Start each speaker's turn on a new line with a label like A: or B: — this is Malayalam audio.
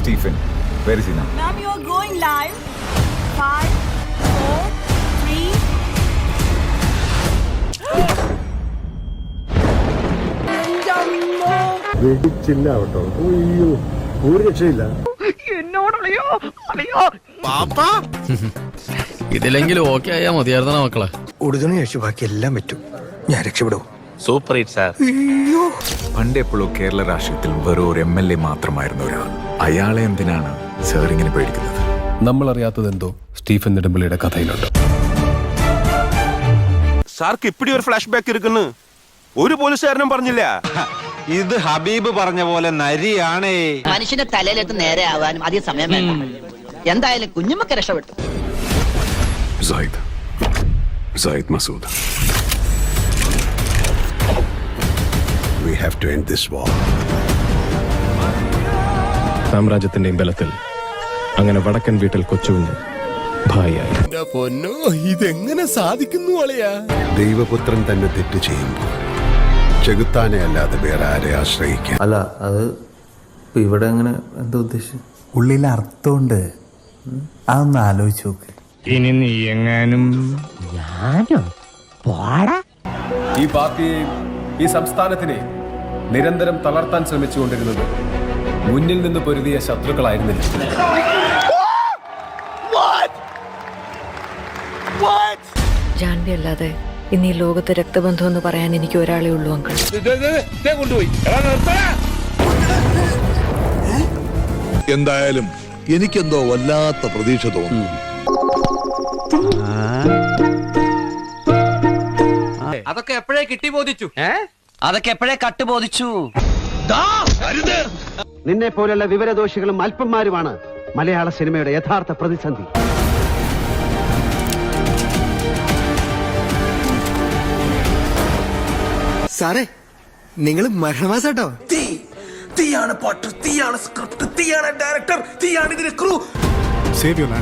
A: Stephen. Where is he now?
B: Ma'am, you are going live. 5, 4, 3.
C: വെടിച്ചില്ല കേട്ടോ. അയ്യോ, ഒരു രക്ഷയില്ല.
D: ഇതിലെങ്കിലും ഓക്കെ ആയാ മതിയായിരുന്ന മക്കളെ.
E: ഉടുതുണി കഴിച്ചു ബാക്കി എല്ലാം പറ്റും. ഞാൻ രക്ഷപ്പെടും.
F: Super hit sir.
A: പണ്ട് എപ്പോഴോ കേരള രാഷ്ട്രീയത്തിൽ വെറും ഒരു MLA മാത്രമായിരുന്ന ഒരാൾ. അയാളെ എന്തിനാണ് സാർ ഇങ്ങനെ പേടിക്കുന്നത്?
G: നമ്മൾ അറിയാത്തതെന്തോ സ്റ്റീഫൻ നെടുമ്പള്ളിയുടെ കഥയിലുണ്ട്.
F: സാർക്ക് ഇപ്പിടി ഒരു ഫ്ലാഷ് ബാക്ക് ഇരിക്കുന്നു. ഒരു പോലീസുകാരനും പറഞ്ഞില്ല.
H: ഇത് ഹബീബ് പറഞ്ഞ പോലെ നരിയാണേ.
I: മനുഷ്യന്റെ തലയിലെത്ത് നേരെ ആവാനും അധികം സമയം വേണ്ട. എന്തായാലും കുഞ്ഞുമൊക്കെ രക്ഷപ്പെട്ടു.
G: Zaid Masood.
C: We have to end this war.
G: സാമ്രാജ്യത്തിന്റെയും ബലത്തിൽ അങ്ങനെ വടക്കൻ വീട്ടിൽ കൊച്ചുകുഞ്ഞ് ഭായിയായി.
E: പൊന്നോ, ഇതെങ്ങനെ സാധിക്കുന്നു അളിയാ?
C: ദൈവപുത്രൻ തന്നെ തെറ്റ് ചെയ്യുമ്പോൾ ചെകുത്താനെ അല്ലാതെ വേറെ ആരെ ആശ്രയിക്കാൻ?
J: അല്ല, അത് ഇവിടെ അങ്ങനെ എന്താ ഉദ്ദേശിച്ചു?
K: ഉള്ളിൽ അർത്ഥമുണ്ട്. അതൊന്ന് ആലോചിച്ച് നോക്ക്.
D: ഇനി നീ എങ്ങാനും
G: ഈ പാർട്ടിയെയും ഈ സംസ്ഥാനത്തിനെ നിരന്തരം തളർത്താൻ ശ്രമിച്ചുകൊണ്ടിരുന്നത് മുന്നിൽ നിന്ന് പൊരുതിയ ശത്രുക്കളായിരുന്നില്ല.
B: ജാൻവി അല്ലാതെ ഇന്ന് ഈ ലോകത്ത് രക്തബന്ധം എന്ന് പറയാൻ എനിക്ക് ഒരാളേ ഉള്ളൂ അങ്കിൾ.
C: എന്തായാലും എനിക്കെന്തോ വല്ലാത്ത പ്രതീക്ഷ തോന്നുന്നു.
H: അതൊക്കെ എപ്പോഴേ കിട്ടി ബോധിച്ചു.
I: അതൊക്കെ എപ്പോഴേ കട്ടുബോധിച്ചു.
E: നിന്നെ പോലുള്ള വിവരദോഷികളും അല്പന്മാരുമാണ് മലയാള സിനിമയുടെ യഥാർത്ഥ പ്രതിസന്ധി. സാറേ, നിങ്ങൾ മരണമാസാട്ടോ. തീയാണ് പാട്ട്, തീയാണ് സ്ക്രിപ്റ്റ്, തീയാണ് ഡയറക്ടർ, തീയാണ് ഇതിന്റെ ക്രൂ.